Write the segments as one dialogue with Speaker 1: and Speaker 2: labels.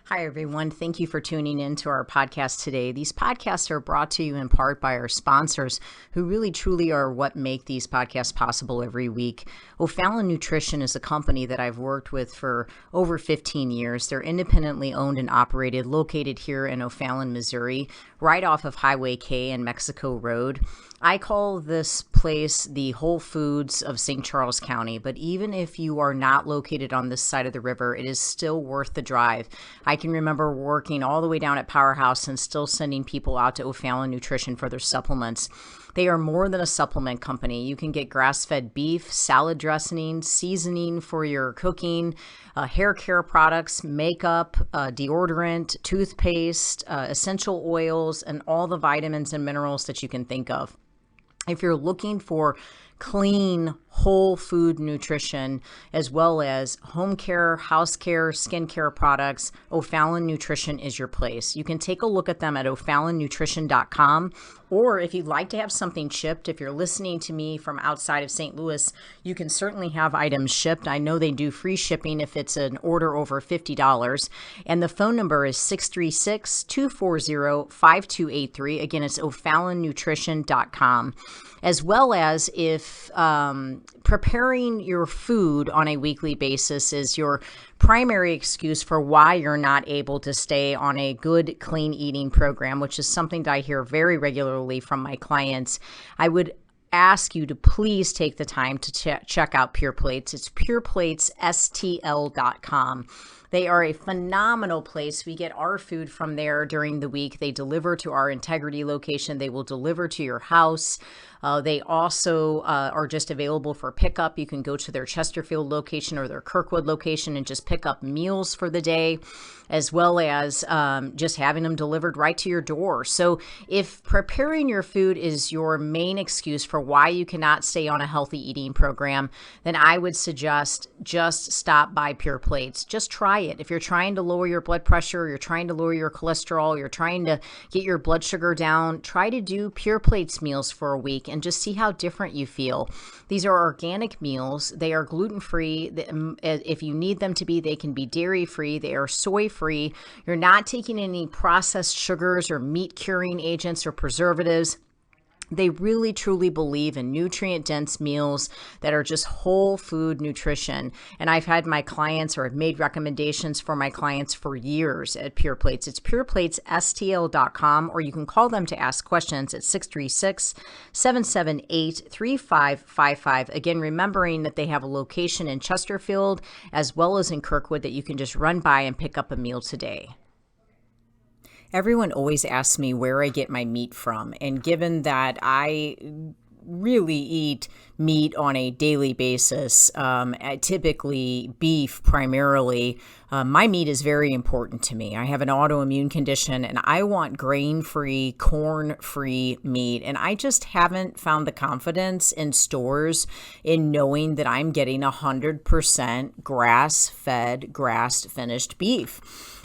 Speaker 1: Hi, everyone. Thank you for tuning in to our podcast today. These podcasts are brought to you in part by our sponsors, who really truly are what make these podcasts possible every week. O'Fallon Nutrition is a company that I've worked with for over 15 years. They're independently owned and operated, located here in O'Fallon, Missouri, right off of Highway K and Mexico Road. I call this place the Whole Foods of St. Charles County, but even if you are not located on this side of the river, it is still worth the drive. I can remember working all the way down at Powerhouse and still sending people out to O'Fallon Nutrition for their supplements. They are more than a supplement company. You can get grass-fed beef, salad dressing, seasoning for your cooking, hair care products, makeup, deodorant, toothpaste, essential oils, and all the vitamins and minerals that you can think of. If you're looking for clean, whole food nutrition, as well as home care, house care, skincare products, O'Fallon Nutrition is your place. You can take a look at them at o'fallonnutrition.com, or if you'd like to have something shipped, if you're listening to me from outside of St. Louis, you can certainly have items shipped. I know they do free shipping if it's an order over $50, and the phone number is 636-240-5283. Again, it's o'fallonnutrition.com. As well as if preparing your food on a weekly basis is your primary excuse for why you're not able to stay on a good, clean eating program, which is something that I hear very regularly from my clients, I would ask you to please take the time to check out Pure Plates. It's pureplatesstl.com. They are a phenomenal place. We get our food from there during the week. They deliver to our Integrity location. They will deliver to your house. They also are just available for pickup. You can go to their Chesterfield location or their Kirkwood location and just pick up meals for the day, as well as just having them delivered right to your door. So if preparing your food is your main excuse for why you cannot stay on a healthy eating program, then I would suggest just stop by Pure Plates. Just try it. If you're trying to lower your blood pressure, you're trying to lower your cholesterol, you're trying to get your blood sugar down, try to do Pure Plates meals for a week and just see how different you feel. These are organic meals. They are gluten-free. If you need them to be, they can be dairy-free. They are soy-free. You're not taking any processed sugars or meat curing agents or preservatives. They really, truly believe in nutrient-dense meals that are just whole food nutrition. And I've had my clients, or I've made recommendations for my clients for years at Pure Plates. It's pureplatesstl.com, or you can call them to ask questions at 636-778-3555. Again, remembering that they have a location in Chesterfield as well as in Kirkwood that you can just run by and pick up a meal today. Everyone always asks me where I get my meat from, and given that I really eat meat on a daily basis, typically beef primarily, my meat is very important to me. I have an autoimmune condition and I want grain-free, corn-free meat, and I just haven't found the confidence in stores in knowing that I'm getting 100% grass-fed, grass-finished beef.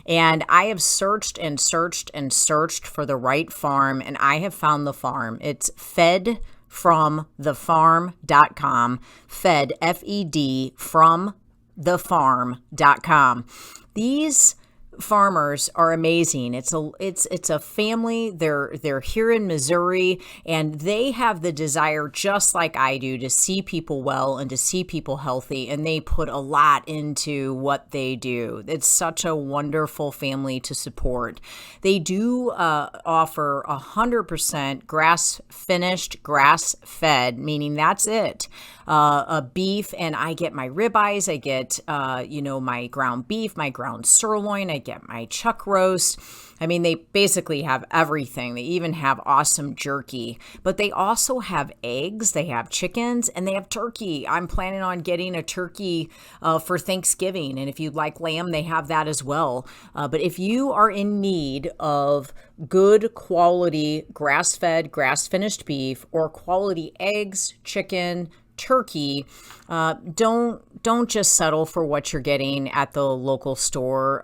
Speaker 1: And I have searched and searched and searched for the right farm, and I have found the farm. It's fedfromthefarm.com, fed, F-E-D, from thefarm.com. These farmers are amazing. It's a family. They're here in Missouri, and they have the desire, just like I do, to see people well and to see people healthy, and they put a lot into what they do. It's such a wonderful family to support. They do offer 100% grass-finished, grass-fed, meaning that's it. A beef, and I get my ribeyes, I get my ground beef, my ground sirloin, I get my chuck roast. I mean, they basically have everything. They even have awesome jerky, but they also have eggs, they have chickens, and they have turkey. I'm planning on getting a turkey for Thanksgiving, and if you'd like lamb, they have that as well. But if you are in need of good quality grass-fed, grass-finished beef, or quality eggs, chicken, turkey, don't just settle for what you're getting at the local store.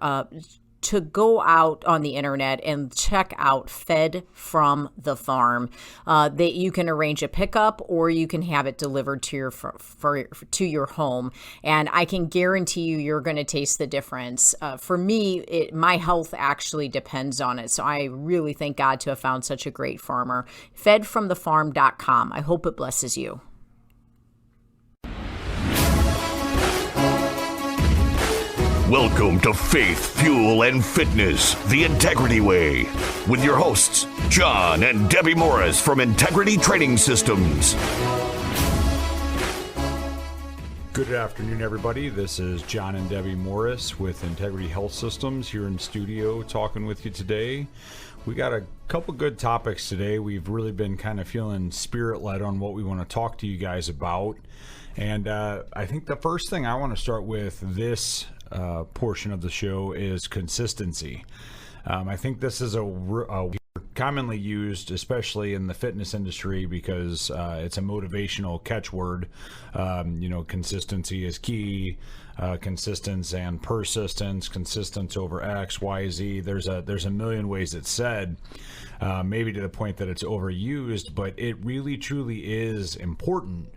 Speaker 1: to go out on the internet and check out Fed from the Farm. That you can arrange a pickup or you can have it delivered to your home. And I can guarantee you're going to taste the difference. For me, my health actually depends on it. So I really thank God to have found such a great farmer. Fedfromthefarm.com. I hope it blesses you.
Speaker 2: Welcome to Faith, Fuel, and Fitness, the Integrity Way, with your hosts, John and Debbie Morris from Integrity Training Systems.
Speaker 3: Good afternoon, everybody. This is John and Debbie Morris with Integrity Health Systems here in studio talking with you today. We got a couple good topics today. We've really been kind of feeling spirit-led on what we want to talk to you guys about. And I think the first thing I want to start with this portion of the show is consistency. I think this is a commonly used, especially in the fitness industry, because it's a motivational catchword. Consistency is key. Consistency and persistence, consistence over X, Y, Z. There's a million ways it's said, maybe to the point that it's overused, but it really truly is important.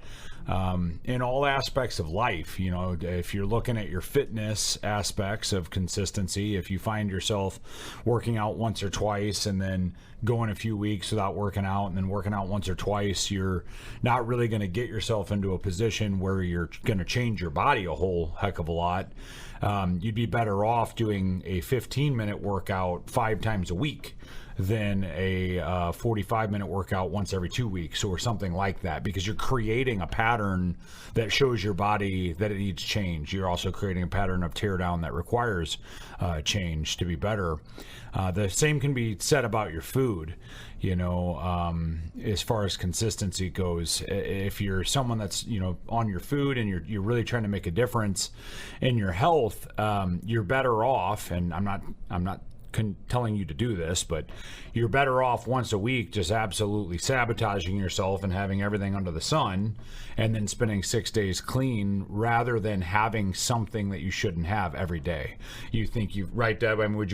Speaker 3: In all aspects of life. If you're looking at your fitness aspects of consistency, if you find yourself working out once or twice and then going a few weeks without working out and then working out once or twice, you're not really going to get yourself into a position where you're going to change your body a whole heck of a lot. You'd be better off doing a 15-minute workout 5 times a week than a 45-minute workout once every 2 weeks or something like that, because you're creating a pattern that shows your body that it needs change. You're also creating a pattern of tear down that requires change to be better. The same can be said about your food. As far as consistency goes, if you're someone that's on your food and you're really trying to make a difference in your health, you're better off. And I'm not telling you to do this, but you're better off once a week just absolutely sabotaging yourself and having everything under the sun and then spending 6 days clean, rather than having something that you shouldn't have every day. You think you've, right, Deb? I mean, would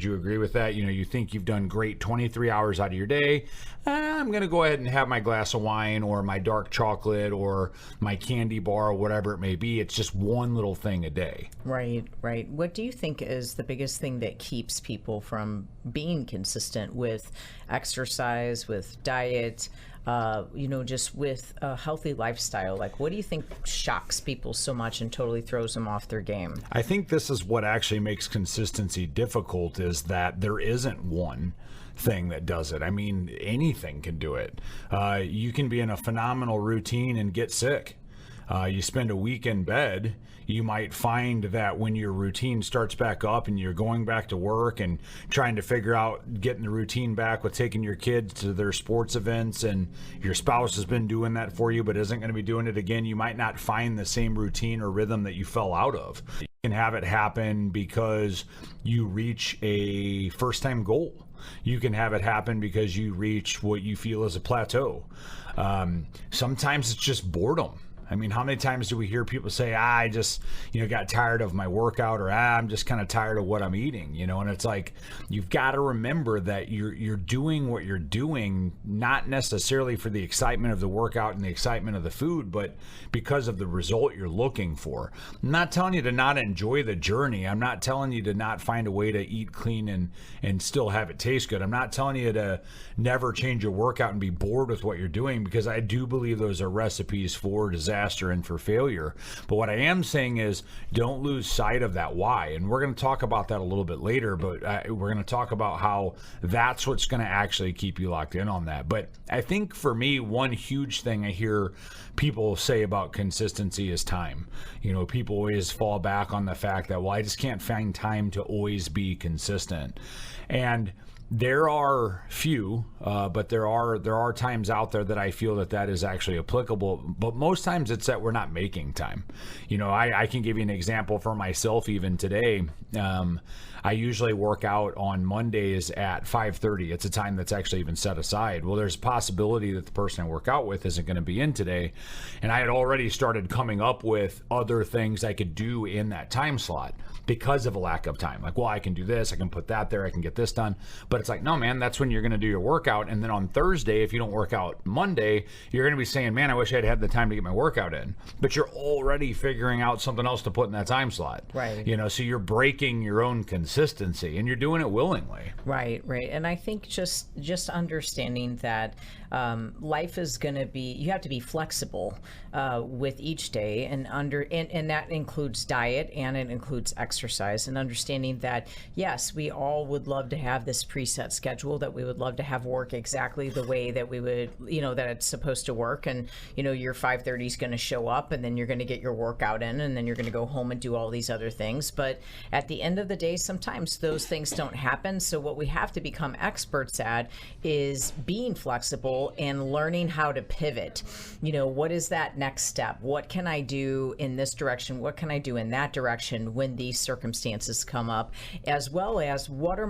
Speaker 3: you agree with that? You think you've done great 23 hours out of your day. I'm going to go ahead and have my glass of wine or my dark chocolate or my candy bar or whatever it may be. It's just one little thing a day.
Speaker 1: Right. What do you think is the biggest thing that keeps people from being consistent with exercise, with diet, just with a healthy lifestyle? Like, what do you think shocks people so much and totally throws them off their game?
Speaker 3: I think this is what actually makes consistency difficult, is that there isn't one thing that does it. I mean, anything can do it. You can be in a phenomenal routine and get sick. You spend a week in bed, you might find that when your routine starts back up and you're going back to work and trying to figure out getting the routine back with taking your kids to their sports events, and your spouse has been doing that for you but isn't going to be doing it again, you might not find the same routine or rhythm that you fell out of. You can have it happen because you reach a first-time goal. You can have it happen because you reach what you feel is a plateau. Sometimes it's just boredom. I mean, how many times do we hear people say, I just, got tired of my workout, or I'm just kind of tired of what I'm eating, and it's like, you've got to remember that you're doing what you're doing, not necessarily for the excitement of the workout and the excitement of the food, but because of the result you're looking for. I'm not telling you to not enjoy the journey. I'm not telling you to not find a way to eat clean and still have it taste good. I'm not telling you to never change your workout and be bored with what you're doing, because I do believe those are recipes for disaster and for failure. But what I am saying is, don't lose sight of that why. And we're going to talk about that a little bit later, but we're going to talk about how that's what's going to actually keep you locked in on that. But I think for me, one huge thing I hear people say about consistency is time. People always fall back on the fact that, well, I just can't find time to always be consistent. And there are few, but there are times out there that I feel that is actually applicable. But most times it's that we're not making time. I can give you an example for myself even today. I usually work out on Mondays at 5:30. It's a time that's actually even set aside. Well, there's a possibility that the person I work out with isn't going to be in today. And I had already started coming up with other things I could do in that time slot. because of a lack of time. Like, well, I can do this, I can put that there, I can get this done. But it's like, no, man, that's when you're going to do your workout. And then on Thursday, if you don't work out Monday, you're going to be saying, man, I wish I'd had the time to get my workout in. But you're already figuring out something else to put in that time slot.
Speaker 1: Right.
Speaker 3: You know, so you're breaking your own consistency, and you're doing it willingly.
Speaker 1: Right. And I think just understanding that life is going to be, you have to be flexible with each day, and that includes diet, and it includes exercise, and understanding that, yes, we all would love to have this preset schedule, that we would love to have work exactly the way that we would, that it's supposed to work. And, your 5:30 is going to show up, and then you're going to get your workout in, and then you're going to go home and do all these other things. But at the end of the day, sometimes those things don't happen. So what we have to become experts at is being flexible and learning how to pivot. What is that next step? What can I do in this direction? What can I do in that direction when these circumstances come up? As well as what is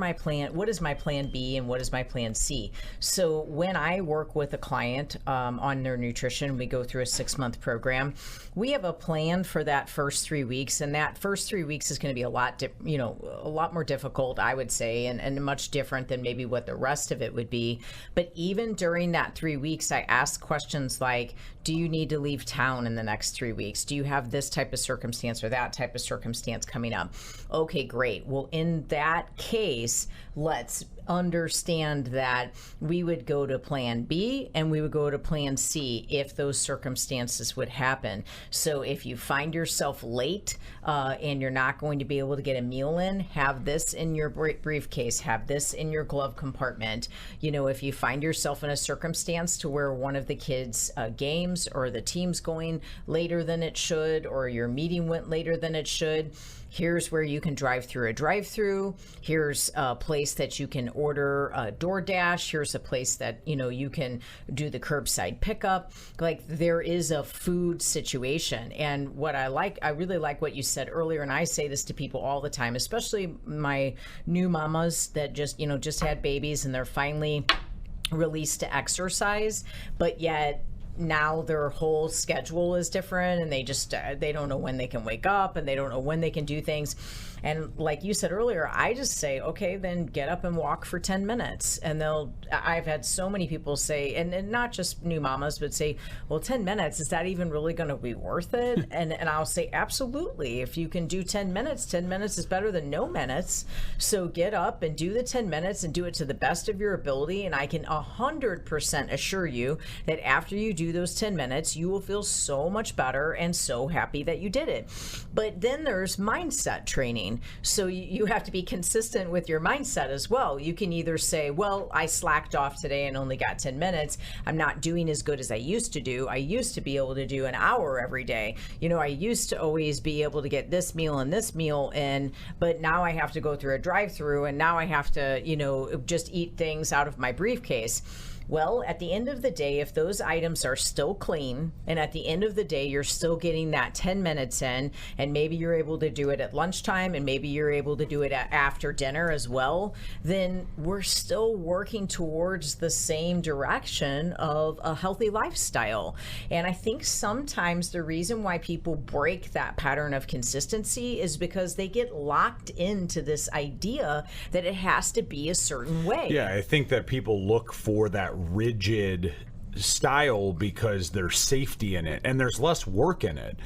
Speaker 1: my plan B and what is my plan C? So when I work with a client on their nutrition, we go through a 6-month program. We have a plan for that first 3 weeks, and that first 3 weeks is going to be a lot more difficult, I would say, and much different than maybe what the rest of it would be. But even during that 3 weeks, I ask questions like, do you need to leave town in the next 3 weeks? Do you have this type of circumstance or that type of circumstance coming up? Okay, great. Well, in that case, let's understand that we would go to plan B and we would go to plan C if those circumstances would happen. So if you find yourself late and you're not going to be able to get a meal in, have this in your briefcase, have this in your glove compartment. If you find yourself in a circumstance to where one of the kids' games or the team's going later than it should, or your meeting went later than it should, here's where you can drive through a drive-through. Here's a place that you can order a DoorDash. Here's a place that, you can do the curbside pickup. Like, there is a food situation. And what I really like what you said earlier, and I say this to people all the time, especially my new mamas that just had babies and they're finally released to exercise, but yet now their whole schedule is different, and they don't know when they can wake up, and they don't know when they can do things. And like you said earlier, I just say, okay, then get up and walk for 10 minutes. And I've had so many people say, and not just new mamas, but say, well, 10 minutes, is that even really going to be worth it? And I'll say, absolutely. If you can do 10 minutes, 10 minutes is better than no minutes. So get up and do the 10 minutes and do it to the best of your ability. And I can 100% assure you that after you do those 10 minutes, you will feel so much better and so happy that you did it. But then there's mindset training. So you have to be consistent with your mindset as well. You can either say, well, I slacked off today and only got 10 minutes. I'm not doing as good as I used to do. I used to be able to do an hour every day. I used to always be able to get this meal and this meal in, but now I have to go through a drive-through, and now I have to, just eat things out of my briefcase. Well, at the end of the day, if those items are still clean, and at the end of the day, you're still getting that 10 minutes in, and maybe you're able to do it at lunchtime, and maybe you're able to do it after dinner as well, then we're still working towards the same direction of a healthy lifestyle. And I think sometimes the reason why people break that pattern of consistency is because they get locked into this idea that it has to be a certain way.
Speaker 3: Yeah, I think that people look for that rigid style because there's safety in it and there's less work in it.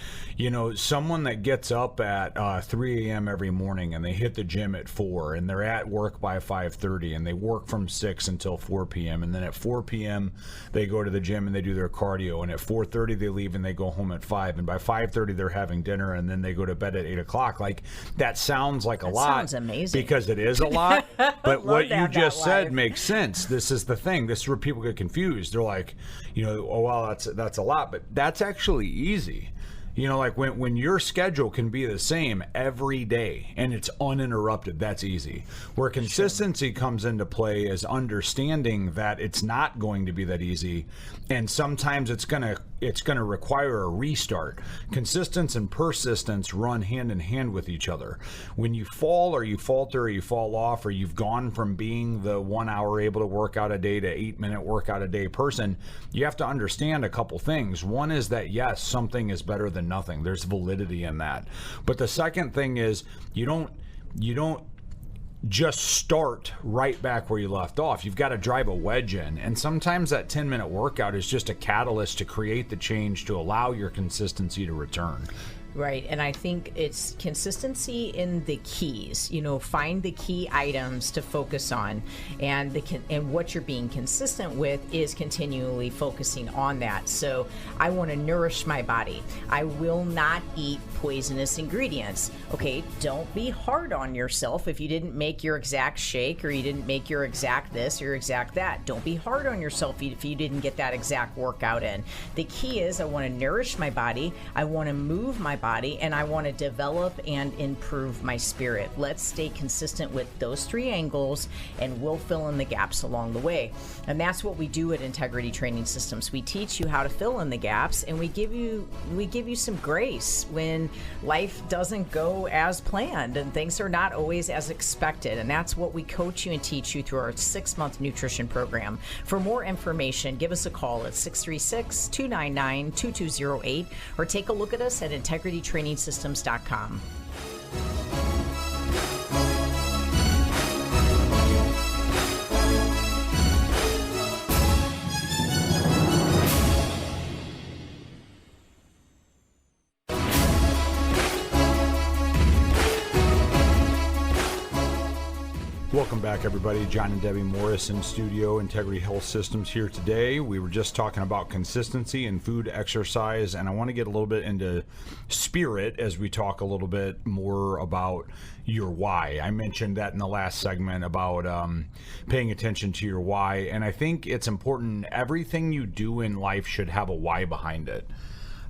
Speaker 3: Someone that gets up at 3 a.m. every morning and they hit the gym at 4 and they're at work by 5:30 and they work from 6 until 4 p.m. and then at 4 p.m. they go to the gym and they do their cardio, and at 4:30 they leave and they go home at 5, and by 5:30 they're having dinner, and then they go to bed at 8 o'clock. Like, that sounds like a lot.
Speaker 1: Sounds amazing.
Speaker 3: Because it is a lot. But what you just said
Speaker 1: life
Speaker 3: makes sense. This is the thing. This is where people get confused. They're like, oh, well, that's a lot, but that's actually easy. Like when your schedule can be the same every day and it's uninterrupted, that's easy. Where consistency comes into play is understanding that it's not going to be that easy, and sometimes it's gonna it's going to require a restart. Consistency and persistence run hand in hand with each other. When you fall or you falter or you fall off, or you've gone from being the 1 hour able to work out a day to 8-minute workout a day person, you have to understand a couple things. One is that, yes, something is better than nothing. There's validity in that. But the second thing is you don't just start right back where you left off. You've got to drive a wedge in. And sometimes that 10-minute workout is just a catalyst to create the change to allow your consistency to return.
Speaker 1: Right, and I think it's consistency in the keys. Find the key items to focus on, and what you're being consistent with is continually focusing on that. So I want to nourish my body. I will not eat poisonous ingredients. Okay, don't be hard on yourself if you didn't make your exact shake, or you didn't make your exact this or your exact that. Don't be hard on yourself if you didn't get that exact workout in. The key is I want to nourish my body. I want to move my body, and I want to develop and improve my spirit. Let's stay consistent with those three angles, and we'll fill in the gaps along the way. And that's what we do at Integrity Training Systems. We teach you how to fill in the gaps, and we give you some grace when life doesn't go as planned and things are not always as expected. And that's what we coach you and teach you through our 6-month nutrition program. For more information, give us a call at 636-299-2208 or take a look at us at integritytrainingsystems.com.
Speaker 3: Welcome back, everybody. John and Debbie Morris in studio, Integrity Health Systems here today. We were just talking about consistency in food, exercise, and I want to get a little bit into spirit as we talk a little bit more about your why. I mentioned that in the last segment about paying attention to your why, and I think it's important. Everything you do in life should have a why behind it.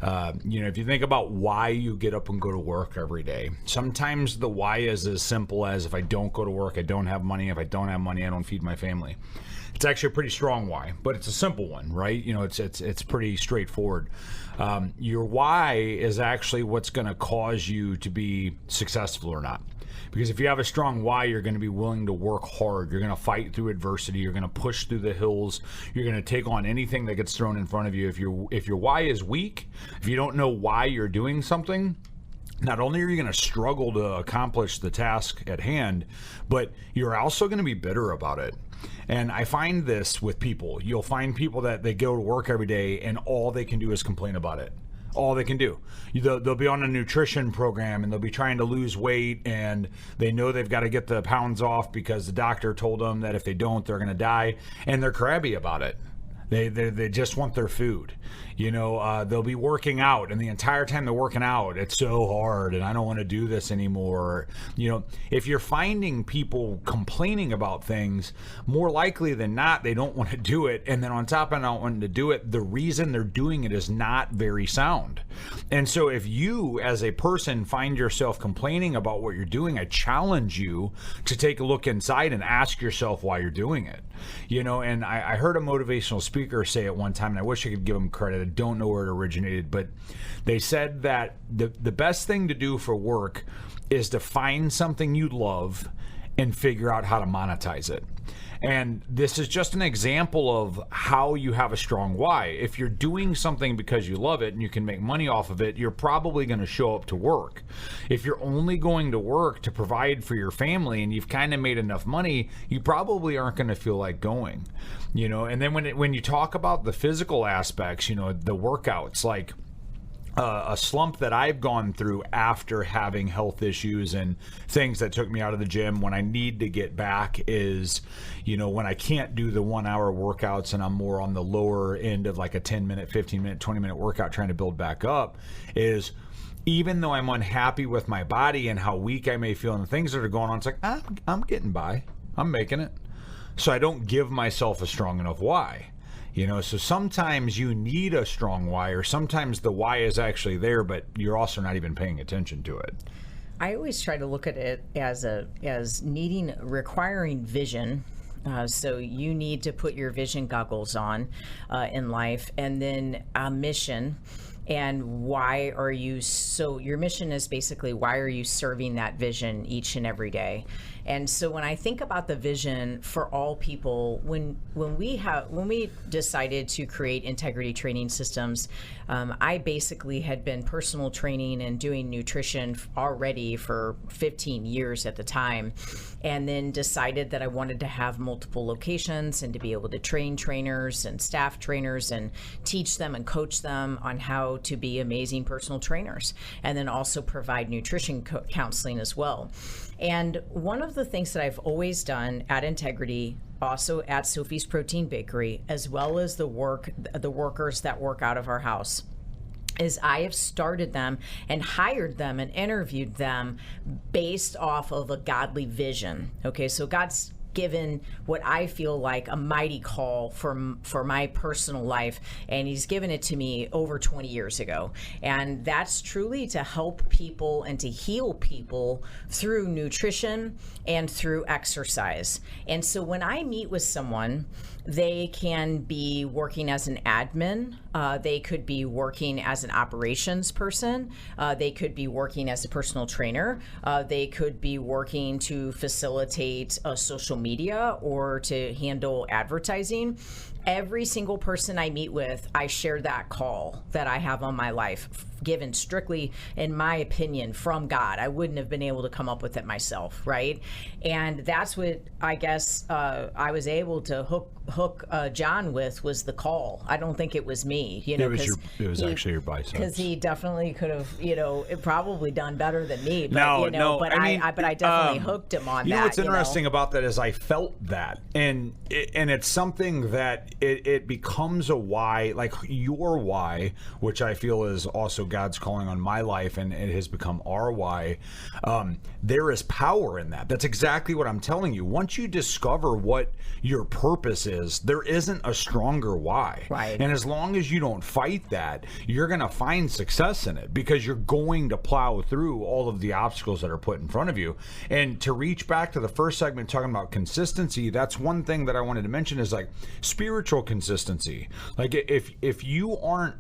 Speaker 3: If you think about why you get up and go to work every day, sometimes the why is as simple as, if I don't go to work, I don't have money. If I don't have money, I don't feed my family. It's actually a pretty strong why, but it's a simple one, right? It's pretty straightforward. Your why is actually what's going to cause you to be successful or not. Because if you have a strong why, you're going to be willing to work hard. You're going to fight through adversity. You're going to push through the hills. You're going to take on anything that gets thrown in front of you. If your why is weak, if you don't know why you're doing something, not only are you going to struggle to accomplish the task at hand, but you're also going to be bitter about it. And I find this with people. You'll find people that they go to work every day and all they can do is complain about it. All they can do. They'll be on a nutrition program and they'll be trying to lose weight, and they know they've got to get the pounds off because the doctor told them that if they don't, they're going to die, and they're crabby about it. They just want their food. They'll be working out, and the entire time they're working out, it's so hard, and I don't want to do this anymore. If you're finding people complaining about things, more likely than not, they don't want to do it. And then on top of not wanting to do it, the reason they're doing it is not very sound. And so if you, as a person, find yourself complaining about what you're doing, I challenge you to take a look inside and ask yourself why you're doing it. And I heard a motivational speaker say at one time, and I wish I could give him credit. I don't know where it originated, but they said that the best thing to do for work is to find something you love and figure out how to monetize it. And this is just an example of how you have a strong why. If you're doing something because you love it and you can make money off of it, you're probably going to show up to work. If you're only going to work to provide for your family and you've kind of made enough money, you probably aren't going to feel like going. And then when you talk about the physical aspects, the workouts, like a slump that I've gone through after having health issues and things that took me out of the gym when I need to get back is, when I can't do the 1 hour workouts and I'm more on the lower end of like a 10-minute, 15-minute, 20-minute workout trying to build back up, is even though I'm unhappy with my body and how weak I may feel and the things that are going on, it's like, I'm getting by. I'm making it. So I don't give myself a strong enough why. So sometimes you need a strong why, or sometimes the why is actually there, but you're also not even paying attention to it.
Speaker 1: I always try to look at it as requiring vision So you need to put your vision goggles on in life, and then a mission. And why are you your mission is basically, why are you serving that vision each and every day? And so when I think about the vision for all people, when we decided to create Integrity Training Systems, I basically had been personal training and doing nutrition already for 15 years at the time, and then decided that I wanted to have multiple locations and to be able to train trainers and staff trainers and teach them and coach them on how to be amazing personal trainers, and then also provide nutrition counseling as well. And one of the things that I've always done at Integrity, also at Sophie's Protein Bakery, as well as the workers that work out of our house, is I have started them and hired them and interviewed them based off of a godly vision. Okay, so God's given what I feel like a mighty call for my personal life, and he's given it to me over 20 years ago, and that's truly to help people and to heal people through nutrition and through exercise. And so when I meet with someone, they can be working as an admin, they could be working as an operations person, they could be working as a personal trainer, they could be working to facilitate social media or to handle advertising. Every single person I meet with, I share that call that I have on my life, given strictly, in my opinion, from God. I wouldn't have been able to come up with it myself, right? And that's what I guess I was able to hook John with, was the call. I don't think it was me,
Speaker 3: it was actually your biceps,
Speaker 1: because he definitely could have, probably done better than me. But,
Speaker 3: but
Speaker 1: I definitely hooked him on that.
Speaker 3: What's interesting about that is I felt that, and it's something that it becomes a why, like your why, which I feel is also God's calling on my life, and it has become our why. There is power in that. That's exactly what I'm telling you. Once you discover what your purpose is, there isn't a stronger why.
Speaker 1: Right.
Speaker 3: And as long as you don't fight that, you're going to find success in it, because you're going to plow through all of the obstacles that are put in front of you. And to reach back to the first segment talking about consistency, that's one thing that I wanted to mention, is like spiritual consistency. Like if you aren't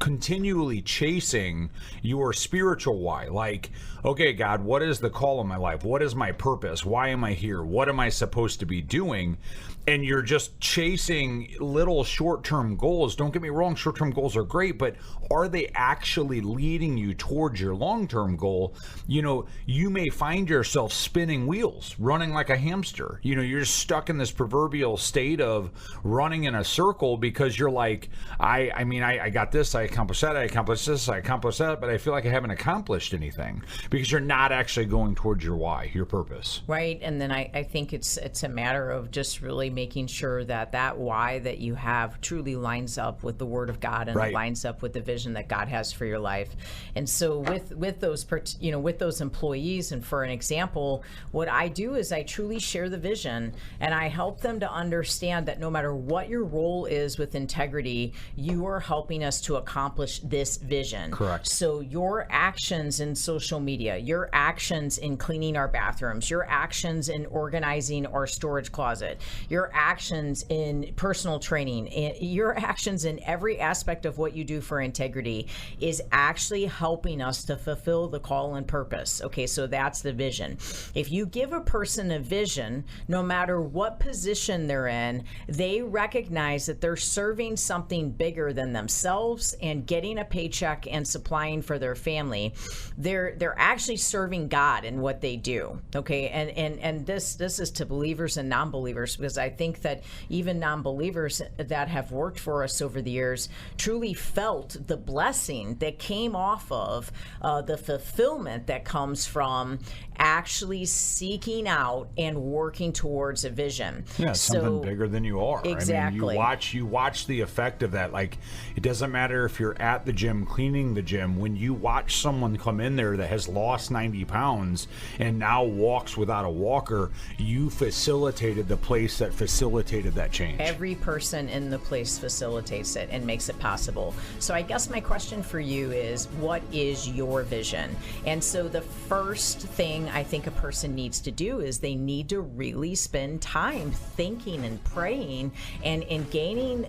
Speaker 3: continually chasing your spiritual why, like, okay, God, what is the call in my life? What is my purpose? Why am I here? What am I supposed to be doing? And you're just chasing little short-term goals. Don't get me wrong, short-term goals are great, but are they actually leading you towards your long-term goal? You may find yourself spinning wheels, running like a hamster. You're just stuck in this proverbial state of running in a circle, because you're like, I got this, I accomplished that, I accomplished this, I accomplished that, but I feel like I haven't accomplished anything, because you're not actually going towards your why, your purpose.
Speaker 1: Right. And then I think it's a matter of just really making sure that why that you have truly lines up with the Word of God, and
Speaker 3: right,
Speaker 1: lines up with the vision that God has for your life. And so with those employees, and for an example, what I do is I truly share the vision, and I help them to understand that no matter what your role is with Integrity, you are helping us to accomplish this vision.
Speaker 3: Correct.
Speaker 1: So your actions in social media, your actions in cleaning our bathrooms, your actions in organizing our storage closet, your actions in personal training, your actions in every aspect of what you do for Integrity is actually helping us to fulfill the call and purpose. Okay, so that's the vision. If you give a person a vision, no matter what position they're in, they recognize that they're serving something bigger than themselves and getting a paycheck and supplying for their family. They're actually serving God in what they do. Okay, and this is to believers and non-believers, because I think that even non-believers that have worked for us over the years truly felt the blessing that came off of the fulfillment that comes from actually seeking out and working towards a vision.
Speaker 3: Yeah, something bigger than you are.
Speaker 1: Exactly.
Speaker 3: You watch the effect of that. Like, it doesn't matter if you're at the gym cleaning the gym, when you watch someone come in there that has lost 90 pounds and now walks without a walker, you facilitated the place that facilitated that change.
Speaker 1: Every person in the place facilitates it and makes it possible. So I guess my question for you is, what is your vision? And so the first thing I think a person needs to do is they need to really spend time thinking and praying and gaining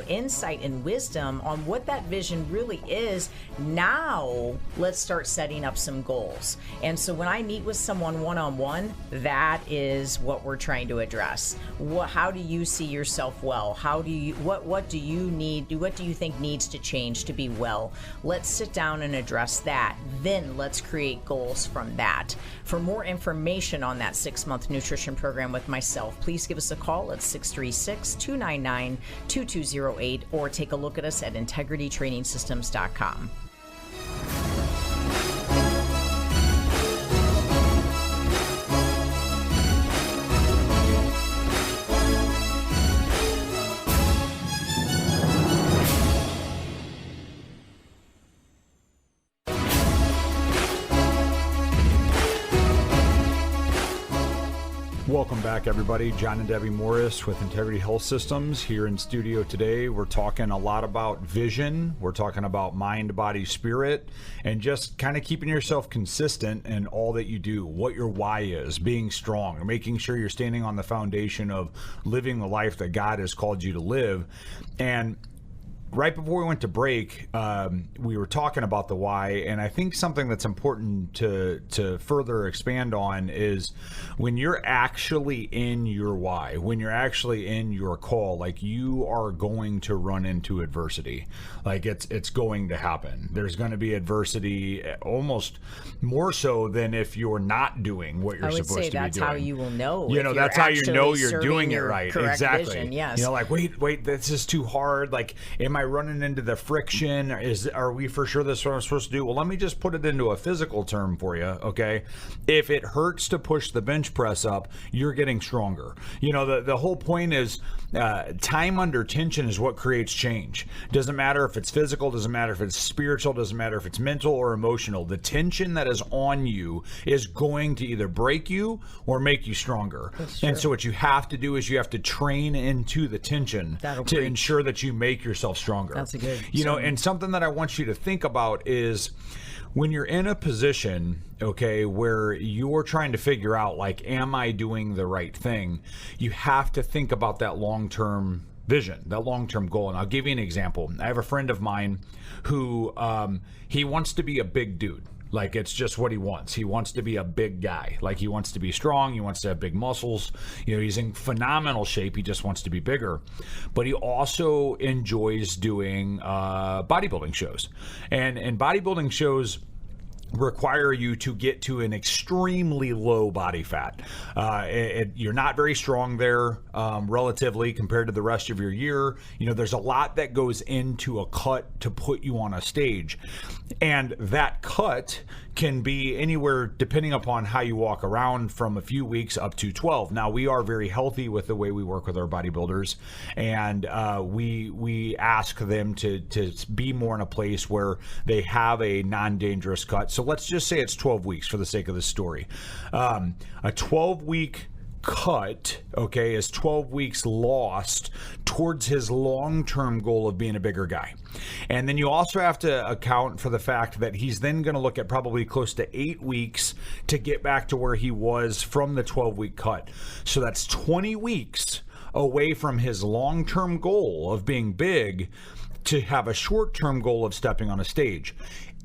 Speaker 1: insight and wisdom on what that vision really is. Now let's start setting up some goals. And so when I meet with someone one-on-one, that is what we're trying to address. How do you see yourself well? What do you think needs to change to be well? Let's sit down and address that. Then let's create goals from that. For more information on that 6-month nutrition program with myself, please give us a call at 636-299-2208 or take a look at us at integritytrainingsystems.com.
Speaker 3: Welcome back, everybody. John and Debbie Morris with Integrity Health Systems here in studio today. We're talking a lot about vision. We're talking about mind, body, spirit, and just kind of keeping yourself consistent in all that you do, what your why is, being strong, making sure you're standing on the foundation of living the life that God has called you to live. And right before we went to break, we were talking about the why, and I think something that's important to further expand on is when you're actually in your why, when you're actually in your call, like you are going to run into adversity. Like it's going to happen. There's going to be adversity almost more so than if you're not doing what you're supposed to be doing. I would say that's how
Speaker 1: you will know.
Speaker 3: That's how you know you're doing it right. Exactly.
Speaker 1: Vision, yes.
Speaker 3: Like, wait, this is too hard. Like, am I running into the friction? Are we for sure this is what I'm supposed to do? Well, let me just put it into a physical term for you, okay? If it hurts to push the bench press up, you're getting stronger. The whole point is time under tension is what creates change. Doesn't matter if it's physical, doesn't matter if it's spiritual, doesn't matter if it's mental or emotional. The tension that is on you is going to either break you or make you stronger. And so what you have to do is you have to train into the tension to ensure that you make yourself stronger.
Speaker 1: That's a good.
Speaker 3: And something that I want you to think about is when you're in a position, okay, where you're trying to figure out, like, am I doing the right thing? You have to think about that long-term vision, that long-term goal. And I'll give you an example. I have a friend of mine who he wants to be a big dude. Like, it's just what he wants. He wants to be a big guy. Like, he wants to be strong. He wants to have big muscles. He's in phenomenal shape. He just wants to be bigger. But he also enjoys doing bodybuilding shows. And bodybuilding shows require you to get to an extremely low body fat. You're not very strong there relatively compared to the rest of your year. There's a lot that goes into a cut to put you on a stage. And that cut can be anywhere, depending upon how you walk around, from a few weeks up to 12. Now, we are very healthy with the way we work with our bodybuilders, and we ask them to be more in a place where they have a non-dangerous cut. So let's just say it's 12 weeks for the sake of this story. A 12-week cut, okay, is 12 weeks lost towards his long-term goal of being a bigger guy. And then you also have to account for the fact that he's then going to look at probably close to 8 weeks to get back to where he was from the 12-week cut. So that's 20 weeks away from his long-term goal of being big to have a short-term goal of stepping on a stage.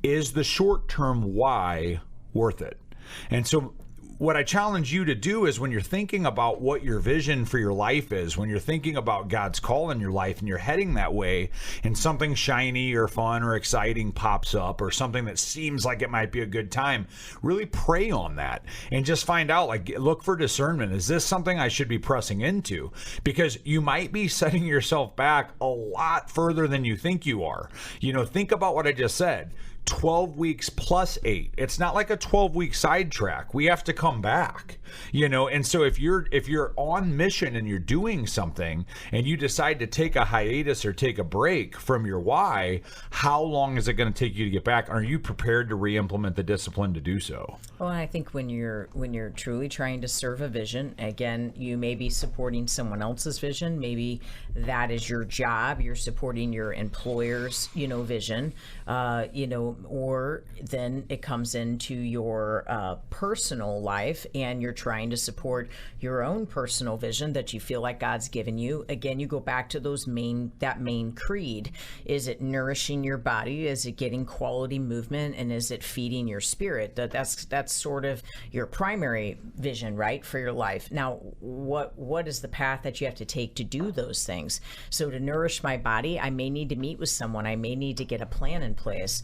Speaker 3: Is the short-term why worth it? And so what I challenge you to do is, when you're thinking about what your vision for your life is, when you're thinking about God's call in your life and you're heading that way, and something shiny or fun or exciting pops up, or something that seems like it might be a good time, really pray on that and just find out, like, look for discernment. Is this something I should be pressing into? Because you might be setting yourself back a lot further than you think you are. Think about what I just said. 12 weeks plus 8. It's not like a 12-week sidetrack. We have to come back, and so if you're on mission and you're doing something and you decide to take a hiatus or take a break from your why, how long is it going to take you to get back? Are you prepared to re-implement the discipline to do so?
Speaker 1: Well, I think when you're truly trying to serve a vision, again, you may be supporting someone else's vision. Maybe that is your job. You're supporting your employer's, vision, or then it comes into your personal life and you're trying to support your own personal vision that you feel like God's given you. Again, you go back to that main creed. Is it nourishing your body? Is it getting quality movement? And is it feeding your spirit? That's sort of your primary vision, right, for your life. Now, what is the path that you have to take to do those things? So to nourish my body, I may need to meet with someone. I may need to get a plan in place.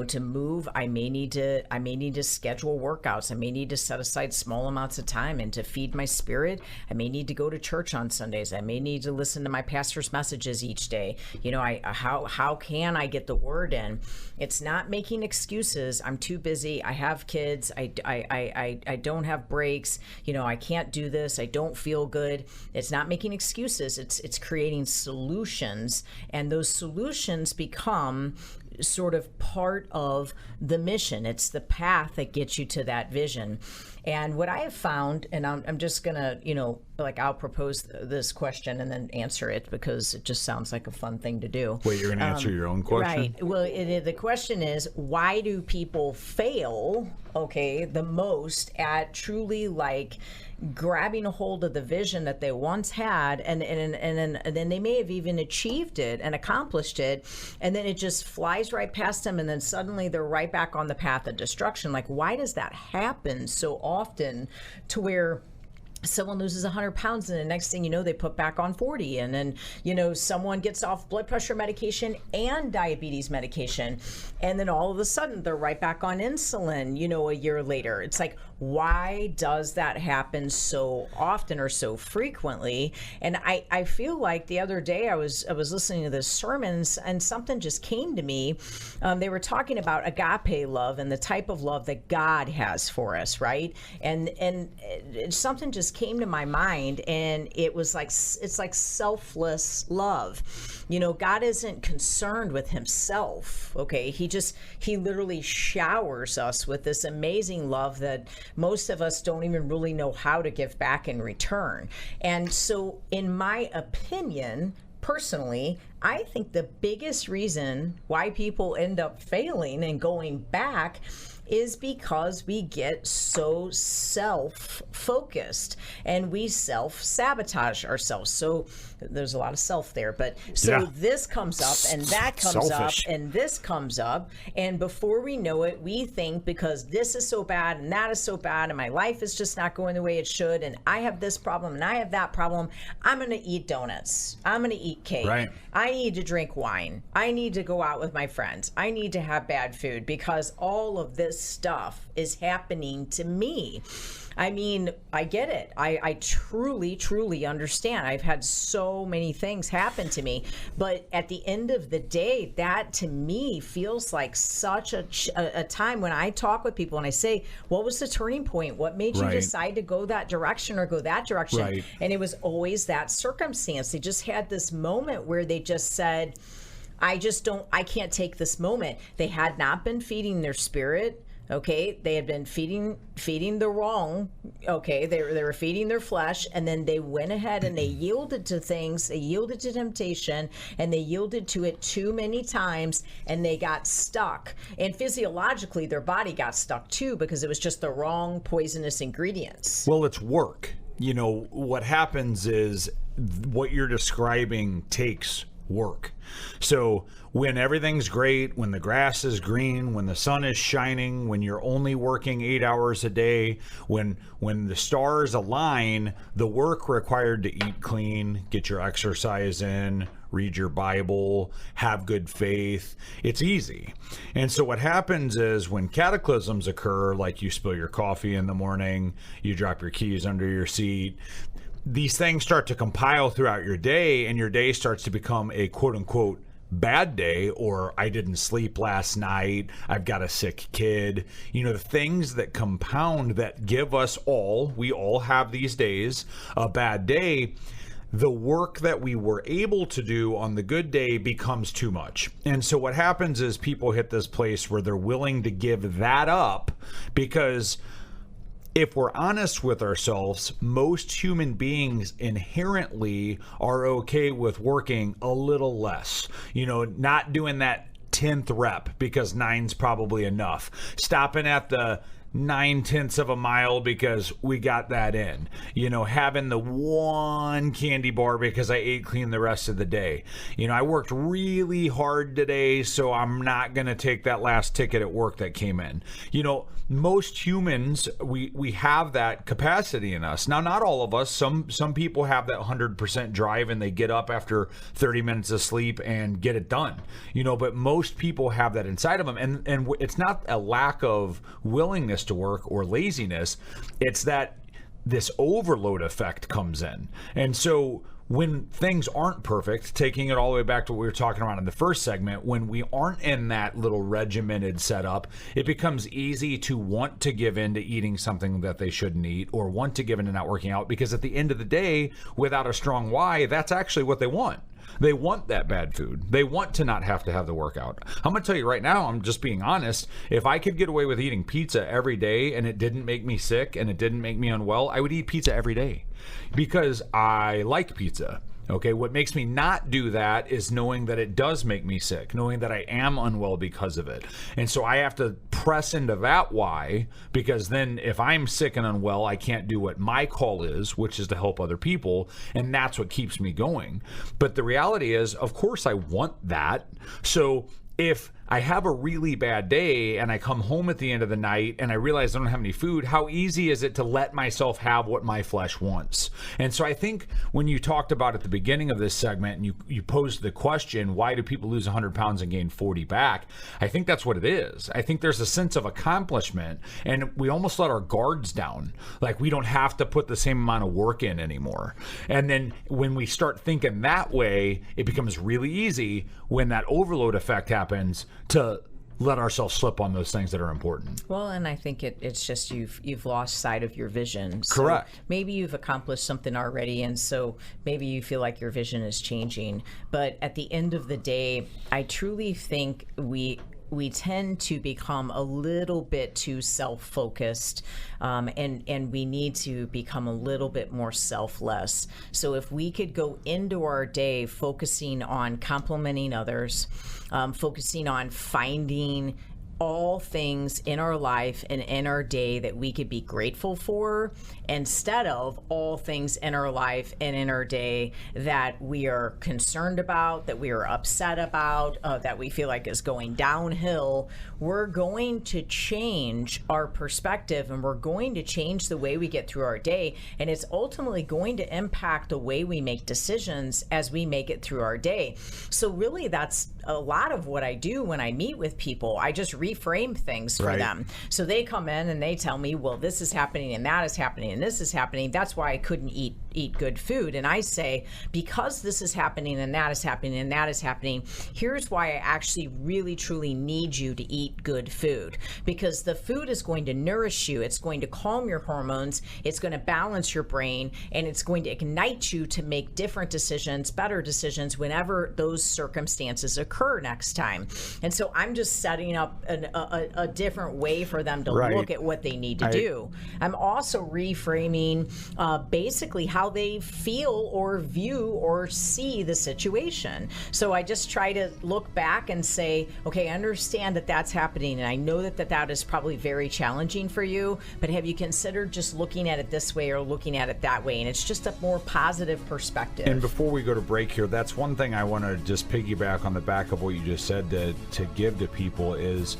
Speaker 1: To move, I may need to schedule workouts. I may need to set aside small amounts of time. And to feed my spirit, I may need to go to church on Sundays. I may need to listen to my pastor's messages each day. How can I get the word in? It's not making excuses. I'm too busy. I have kids. I don't have breaks. I can't do this. I don't feel good. It's not making excuses. It's creating solutions, and those solutions become sort of part of the mission. It's the path that gets you to that vision. And what I have found, and I'm just gonna, I'll propose this question and then answer it because it just sounds like a fun thing to do.
Speaker 3: Wait, you're gonna answer your own question?
Speaker 1: Right. Well, the question is, why do people fail, the most at truly grabbing a hold of the vision that they once had, and then they may have even achieved it and accomplished it, and then it just flies right past them, and then suddenly they're right back on the path of destruction. Why does that happen so often to where someone loses 100 pounds and the next thing you know, they put back on 40, and then someone gets off blood pressure medication and diabetes medication, and then all of a sudden they're right back on insulin a year later? It's why does that happen so often or so frequently? And I feel like the other day I was listening to this sermon and something just came to me. They were talking about agape love and the type of love that God has for us, right? And something just came to my mind, and it's like selfless love. God isn't concerned with himself, okay? He literally showers us with this amazing love that most of us don't even really know how to give back in return. And so in my opinion, personally, I think the biggest reason why people end up failing and going back is because we get so self-focused and we self-sabotage ourselves. So there's a lot of self there, but this comes up and that comes up and this comes up, and before we know it, we think because this is so bad and that is so bad and my life is just not going the way it should, and I have this problem and I have that problem, I'm going to eat donuts, I'm going to eat cake,
Speaker 3: right.
Speaker 1: I need to drink wine, I need to go out with my friends, I need to have bad food because all of this stuff is happening to me. I mean, I get it. I truly, truly understand. I've had so many things happen to me, but at the end of the day, that to me feels like such a time when I talk with people and I say, what was the turning point? What made you decide to go that direction or go that direction? Right. And it was always that circumstance. They just had this moment where they just said, I can't take this moment. They had not been feeding their spirit. Okay, they had been feeding the wrong. Okay, they were feeding their flesh, and then they went ahead and they yielded to things. They yielded to temptation, and they yielded to it too many times, and they got stuck. And physiologically, their body got stuck too because it was just the wrong poisonous ingredients.
Speaker 3: Well, it's work. What happens is what you're describing takes work. So when everything's great, when the grass is green, when the sun is shining, when you're only working 8 hours a day, when the stars align, the work required to eat clean, get your exercise in, read your Bible, have good faith, it's easy. And so what happens is when cataclysms occur, like you spill your coffee in the morning, you drop your keys under your seat, these things start to compile throughout your day, and your day starts to become a quote-unquote bad day, or I didn't sleep last night, I've got a sick kid, the things that compound that give us we all have these days, a bad day. The work that we were able to do on the good day becomes too much. And so what happens is people hit this place where they're willing to give that up, because if we're honest with ourselves, most human beings inherently are okay with working a little less, not doing that 10th rep because 9's probably enough, stopping at the 9/10 of a mile because we got that in, having the one candy bar because I ate clean the rest of the day. I worked really hard today, so I'm not going to take that last ticket at work that came in. Most humans, we have that capacity in us. Now, not all of us. Some people have that 100% drive and they get up after 30 minutes of sleep and get it done. But most people have that inside of them. And it's not a lack of willingness to work or laziness. It's that this overload effect comes in. And so when things aren't perfect, taking it all the way back to what we were talking about in the first segment, when we aren't in that little regimented setup, it becomes easy to want to give in to eating something that they shouldn't eat, or want to give in to not working out, because at the end of the day, without a strong why, that's actually what they want. They want that bad food. They want to not have to have the workout. I'm going to tell you right now, I'm just being honest, if I could get away with eating pizza every day and it didn't make me sick and it didn't make me unwell, I would eat pizza every day because I like pizza. Okay, what makes me not do that is knowing that it does make me sick, knowing that I am unwell because of it. And so I have to press into that why, because then if I'm sick and unwell, I can't do what my call is, which is to help other people. And that's what keeps me going. But the reality is, of course, I want that. So if I have a really bad day and I come home at the end of the night and I realize I don't have any food, how easy is it to let myself have what my flesh wants? And so I think when you talked about at the beginning of this segment and you posed the question, why do people lose 100 pounds and gain 40 back? I think that's what it is. I think there's a sense of accomplishment and we almost let our guards down. Like we don't have to put the same amount of work in anymore. And then when we start thinking that way, it becomes really easy when that overload effect happens to let ourselves slip on those things that are important.
Speaker 1: Well, and I think it's just you've lost sight of your vision. So
Speaker 3: correct.
Speaker 1: Maybe you've accomplished something already, and so maybe you feel like your vision is changing. But at the end of the day, I truly think we tend to become a little bit too self-focused, and we need to become a little bit more selfless. So if we could go into our day focusing on complimenting others, focusing on finding all things in our life and in our day that we could be grateful for, instead of all things in our life and in our day that we are concerned about, that we are upset about, that we feel like is going downhill. We're going to change our perspective and we're going to change the way we get through our day. And it's ultimately going to impact the way we make decisions as we make it through our day. So really that's a lot of what I do when I meet with people. I just reframe things for them. So they come in and they tell me, well, this is happening and that is happening and this is happening. That's why I couldn't eat good food. And I say, because this is happening and that is happening and that is happening, here's why I actually really truly need you to eat good food. Because the food is going to nourish you. It's going to calm your hormones. It's going to balance your brain, and it's going to ignite you to make different decisions, better decisions whenever those circumstances occur next time. And so I'm just setting up a different way for them to look at what they need to do. I'm also reframing basically how they feel or view or see the situation. So I just try to look back and say, okay, I understand that that's happening, and I know that is probably very challenging for you, but have you considered just looking at it this way or looking at it that way? And it's just a more positive perspective.
Speaker 3: And before we go to break here, that's one thing I want to just piggyback on the back of what you just said to give to people is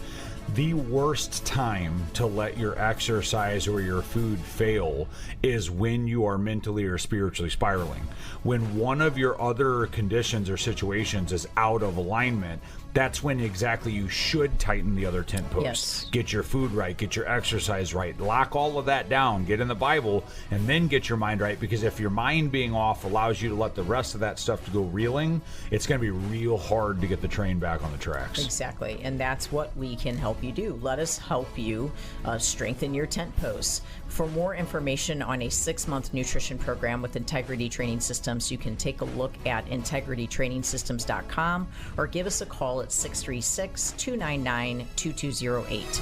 Speaker 3: the worst time to let your exercise or your food fail is when you are mentally or spiritually spiraling. When one of your other conditions or situations is out of alignment, that's when exactly you should tighten the other tent posts.
Speaker 1: Yes.
Speaker 3: Get your food right, get your exercise right, lock all of that down, get in the Bible, and then get your mind right, because if your mind being off allows you to let the rest of that stuff to go reeling, it's going to be real hard to get the train back on the tracks.
Speaker 1: Exactly, and that's what we can help you do. Let us help you strengthen your tent posts. For more information on a 6-month nutrition program with Integrity Training Systems, you can take a look at integritytrainingsystems.com or give us a call at 636-299-2208.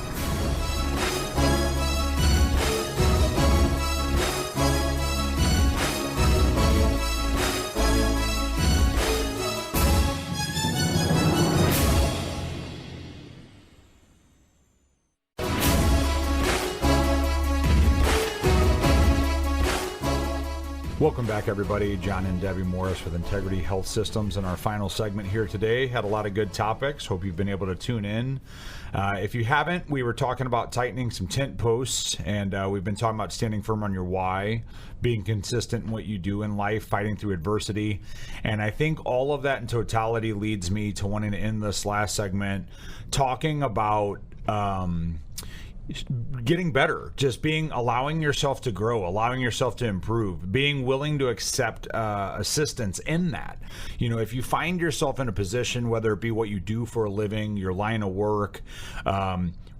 Speaker 3: Welcome back, everybody. John and Debbie Morris with Integrity Health Systems in our final segment here today. Had a lot of good topics. Hope you've been able to tune in. If you haven't, we were talking about tightening some tent posts, and we've been talking about standing firm on your why, being consistent in what you do in life, fighting through adversity. And I think all of that in totality leads me to wanting to end this last segment talking about getting better, just allowing yourself to grow, allowing yourself to improve, being willing to accept assistance in that. You know, if you find yourself in a position, whether it be what you do for a living, your line of work,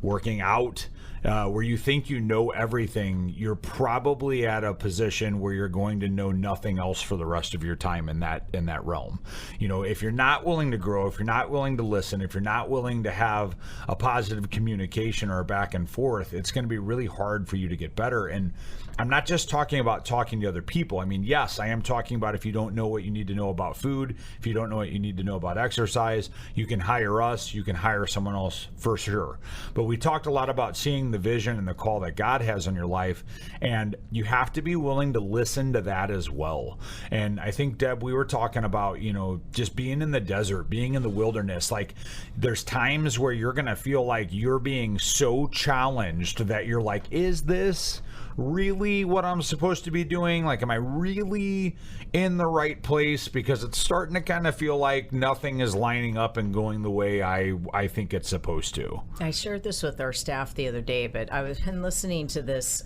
Speaker 3: working out, where you think you know everything, you're probably at a position where you're going to know nothing else for the rest of your time in that realm. You know, if you're not willing to grow, if you're not willing to listen, if you're not willing to have a positive communication or a back and forth, it's going to be really hard for you to get better. And I'm not just talking about talking to other people. I mean, yes, I am talking about if you don't know what you need to know about food, if you don't know what you need to know about exercise, you can hire us, you can hire someone else for sure. But we talked a lot about seeing the vision and the call that God has on your life, and you have to be willing to listen to that as well. And I think, Deb, we were talking about, you know, just being in the desert, being in the wilderness. Like, there's times where you're going to feel like you're being so challenged that you're like, is this really what I'm supposed to be doing? Like, am I really in the right place? Because it's starting to kind of feel like nothing is lining up and going the way I think it's supposed to.
Speaker 1: I shared this with our staff the other day, but I've been listening to this.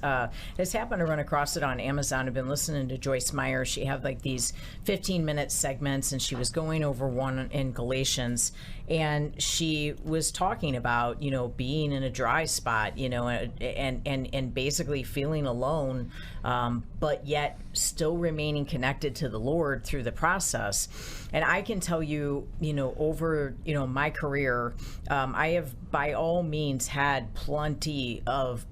Speaker 1: It's happened to run across it on Amazon. I've been listening to Joyce Meyer. She had like these 15-minute segments, and she was going over one in Galatians, and she was talking about, you know, being in a dry spot, you know, and basically feeling alone, but yet still remaining connected to the Lord through the process. And I can tell you, you know, over, you know, my career, I have by all means had plenty of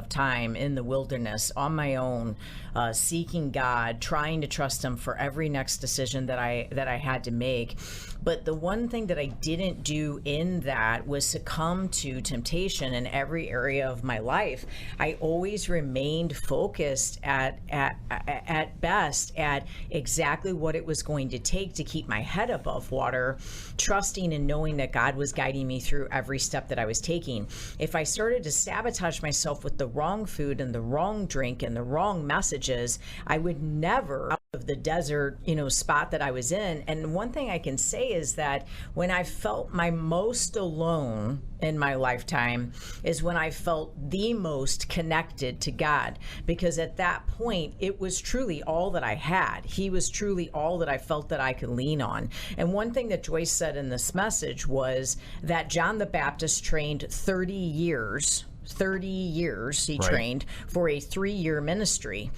Speaker 1: time in the wilderness on my own, seeking God, trying to trust Him for every next decision that I had to make. But the one thing that I didn't do in that was succumb to temptation in every area of my life. I always remained focused at best at exactly what it was going to take to keep my head above water, trusting and knowing that God was guiding me through every step that I was taking. If I started to sabotage myself with the wrong food and the wrong drink and the wrong messages, I would never out of the desert, you know, spot that I was in. And one thing I can say is that when I felt my most alone in my lifetime is when I felt the most connected to God, because at that point it was truly all that I had. He was truly all that I felt that I could lean on. And one thing that Joyce said in this message was that John the Baptist trained 30 years he trained for a 3-year ministry,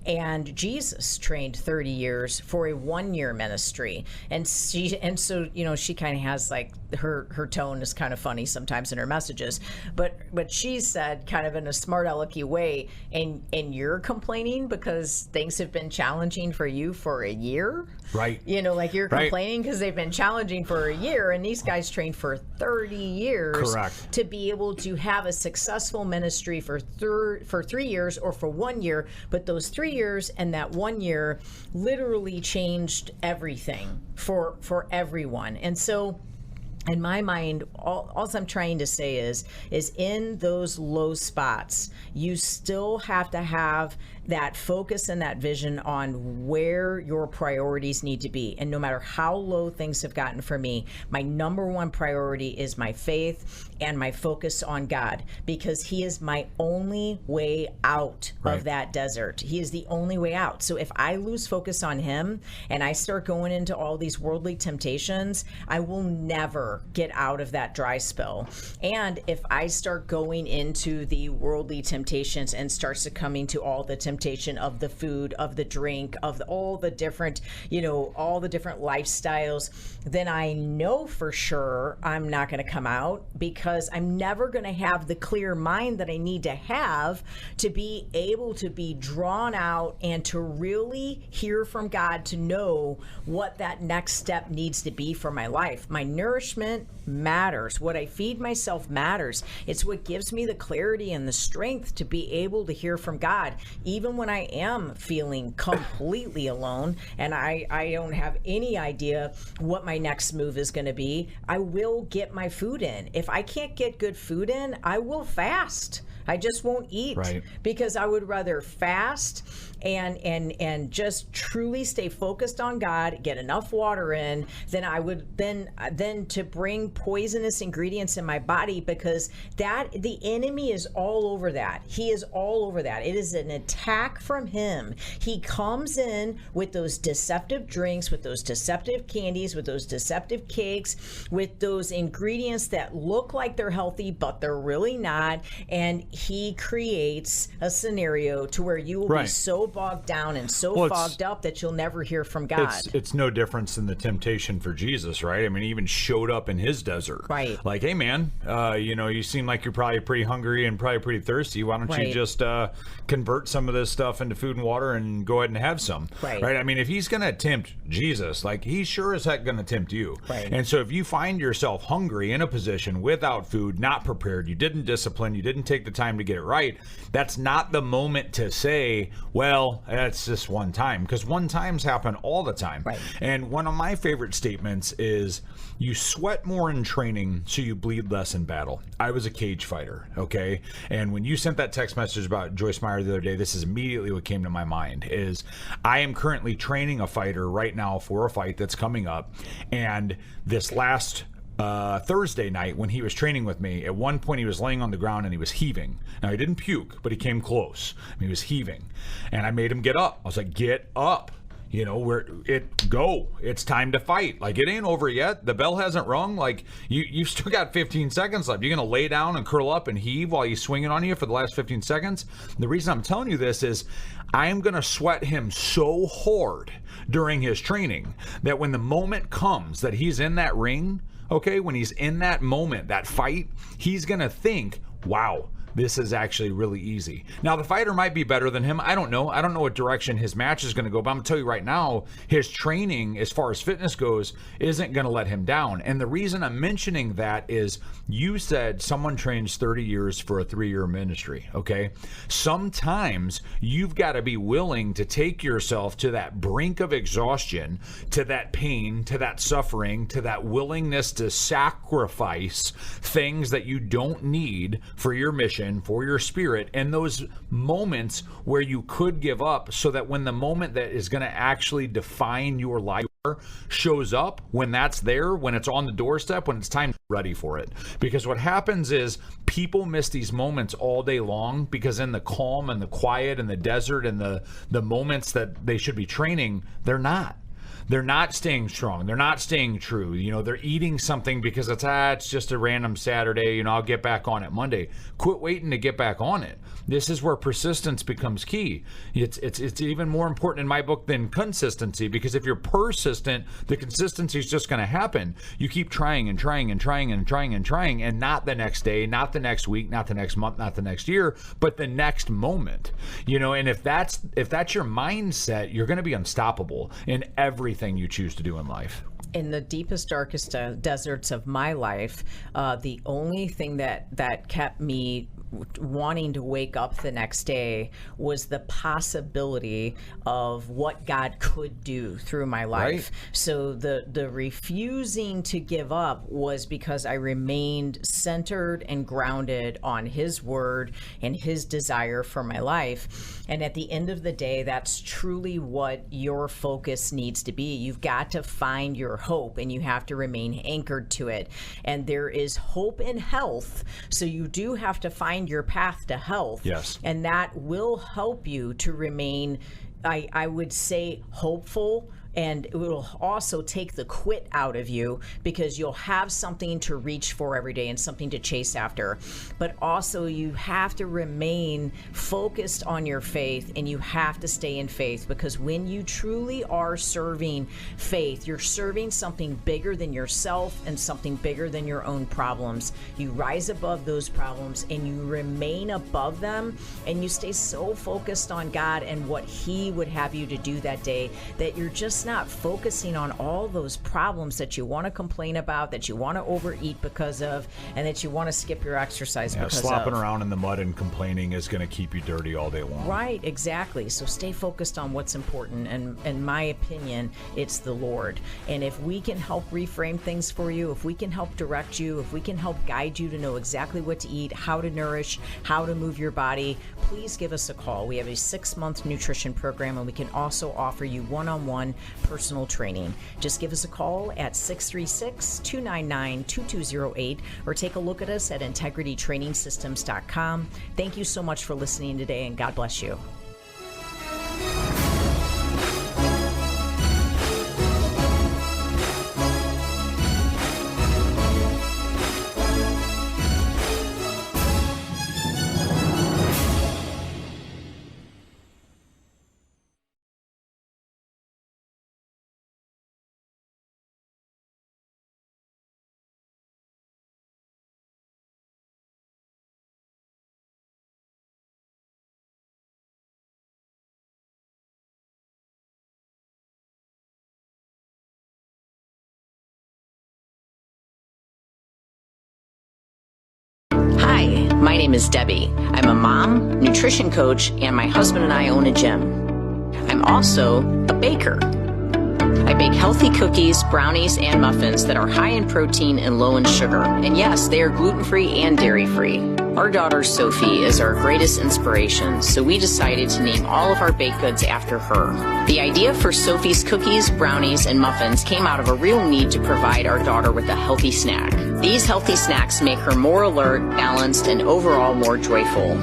Speaker 1: and Jesus trained 30 years for a 1-year ministry. And so you know, she kind of has like her tone is kind of funny sometimes in her messages, but she said kind of in a smart alecky way, and you're complaining because things have been challenging for you for a year,
Speaker 3: right? You
Speaker 1: know, like you're complaining because they've been challenging for a year, and these guys trained for 30 years.
Speaker 3: Correct.
Speaker 1: To be able to have a successful ministry for 3 years or for 1 year, but those 3 years and that 1 year literally changed everything for everyone. And so in my mind, all I'm trying to say is in those low spots, you still have to have that focus and that vision on where your priorities need to be. And no matter how low things have gotten for me, my number one priority is my faith and my focus on God, because he is my only way out of that desert. He is the only way out. So if I lose focus on him and I start going into all these worldly temptations, I will never get out of that dry spell. And if I start going into the worldly temptations and start succumbing to all the temptation of the food, of the drink, of all the different, all the different lifestyles, then I know for sure I'm not going to come out, because I'm never going to have the clear mind that I need to have to be able to be drawn out and to really hear from God, to know what that next step needs to be for my life. My nourishment matters. What I feed myself matters. It's what gives me the clarity and the strength to be able to hear from God, even when I am feeling completely alone and I don't have any idea what my next move is going to be. I will get my food in. If I can't get good food in, I will fast. I just won't eat, because I would rather fast and just truly stay focused on God, get enough water in, than I would then to bring poisonous ingredients in my body, because that the enemy is all over that. He is all over that. It is an attack from him. He comes in with those deceptive drinks, with those deceptive candies, with those deceptive cakes, with those ingredients that look like they're healthy, but they're really not. And he creates a scenario to where you will be so bogged down and so fogged up that you'll never hear from God.
Speaker 3: It's no difference than the temptation for Jesus, right? I mean, he even showed up in his desert.
Speaker 1: Right.
Speaker 3: Like, hey, man, you seem like you're probably pretty hungry and probably pretty thirsty. Why don't you just convert some of this stuff into food and water and go ahead and have some? Right. I mean, if he's going to tempt Jesus, like, he's sure as heck going to tempt you.
Speaker 1: Right.
Speaker 3: And so if you find yourself hungry in a position without food, not prepared, you didn't discipline, you didn't take the time to get it right, that's not the moment to say, well, that's just one time, because one times happen all the time.
Speaker 1: Right.
Speaker 3: And one of my favorite statements is, you sweat more in training, so you bleed less in battle. I was a cage fighter, okay? And when you sent that text message about Joyce Meyer the other day, this is immediately what came to my mind, is I am currently training a fighter right now for a fight that's coming up. And this last Thursday night, when he was training with me, at one point he was laying on the ground and he was heaving. Now, he didn't puke, but he came close. I mean, he was heaving. And I made him get up. I was like, get up. It's time to fight. Like, it ain't over yet. The bell hasn't rung. Like, you still got 15 seconds left. You're going to lay down and curl up and heave while he's swinging on you for the last 15 seconds. The reason I'm telling you this is I am going to sweat him so hard during his training that when the moment comes that he's in that ring, okay, when he's in that moment, that fight, he's going to think, wow, this is actually really easy. Now, the fighter might be better than him. I don't know. I don't know what direction his match is going to go, but I'm going to tell you right now, his training, as far as fitness goes, isn't going to let him down. And the reason I'm mentioning that is you said someone trains 30 years for a 3-year ministry, okay? Sometimes you've got to be willing to take yourself to that brink of exhaustion, to that pain, to that suffering, to that willingness to sacrifice things that you don't need for your mission, for your spirit, and those moments where you could give up, so that when the moment that is going to actually define your life shows up, when that's there, when it's on the doorstep, when it's time, ready for it. Because what happens is people miss these moments all day long, because in the calm and the quiet and the desert and the moments that they should be training, they're not. They're not staying strong. They're not staying true. They're eating something because it's just a random Saturday. I'll get back on it Monday. Quit waiting to get back on it. This is where persistence becomes key. It's even more important in my book than consistency, because if you're persistent, the consistency is just going to happen. You keep trying and trying and trying and trying and trying, and not the next day, not the next week, not the next month, not the next year, but the next moment. And if that's your mindset, you're going to be unstoppable in everything you choose to do in life.
Speaker 1: In the deepest, darkest deserts of my life, the only thing that kept me wanting to wake up the next day was the possibility of what God could do through my life. Right. So the refusing to give up was because I remained centered and grounded on His word and His desire for my life. And at the end of the day, that's truly what your focus needs to be. You've got to find your hope, and you have to remain anchored to it. And there is hope in health, so you do have to find your path to health.
Speaker 3: Yes.
Speaker 1: And that will help you to remain, I would say, hopeful. And it will also take the quit out of you, because you'll have something to reach for every day and something to chase after. But also you have to remain focused on your faith, and you have to stay in faith, because when you truly are serving faith, you're serving something bigger than yourself and something bigger than your own problems. You rise above those problems and you remain above them, and you stay so focused on God and what He would have you to do that day, that you're just not focusing on all those problems that you want to complain about, that you want to overeat because of, and that you want to skip your exercise because of.
Speaker 3: Slopping around in the mud and complaining is going to keep you dirty all day long.
Speaker 1: Right, exactly. So stay focused on what's important, and in my opinion, it's the Lord. And if we can help reframe things for you, if we can help direct you, if we can help guide you to know exactly what to eat, how to nourish, how to move your body, please give us a call. We have a 6-month nutrition program, and we can also offer you one-on-one personal training. Just give us a call at 636-299-2208, or take a look at us at integritytrainingsystems.com. Thank you so much for listening today, and God bless you. Hi, my name is Debbie. I'm a mom, nutrition coach, and my husband and I own a gym. I'm also a baker. I bake healthy cookies, brownies, and muffins that are high in protein and low in sugar. And yes, they are gluten-free and dairy-free. Our daughter Sophie is our greatest inspiration, so we decided to name all of our baked goods after her. The idea for Sophie's cookies, brownies, and muffins came out of a real need to provide our daughter with a healthy snack. These healthy snacks make her more alert, balanced, and overall more joyful.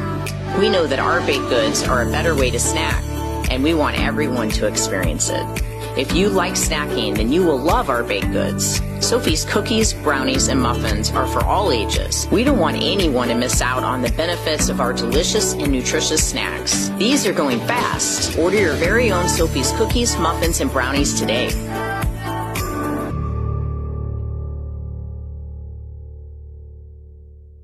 Speaker 1: We know that our baked goods are a better way to snack, and we want everyone to experience it. If you like snacking, then you will love our baked goods. Sophie's cookies, brownies, and muffins are for all ages. We don't want anyone to miss out on the benefits of our delicious and nutritious snacks. These are going fast. Order your very own Sophie's cookies, muffins, and brownies today.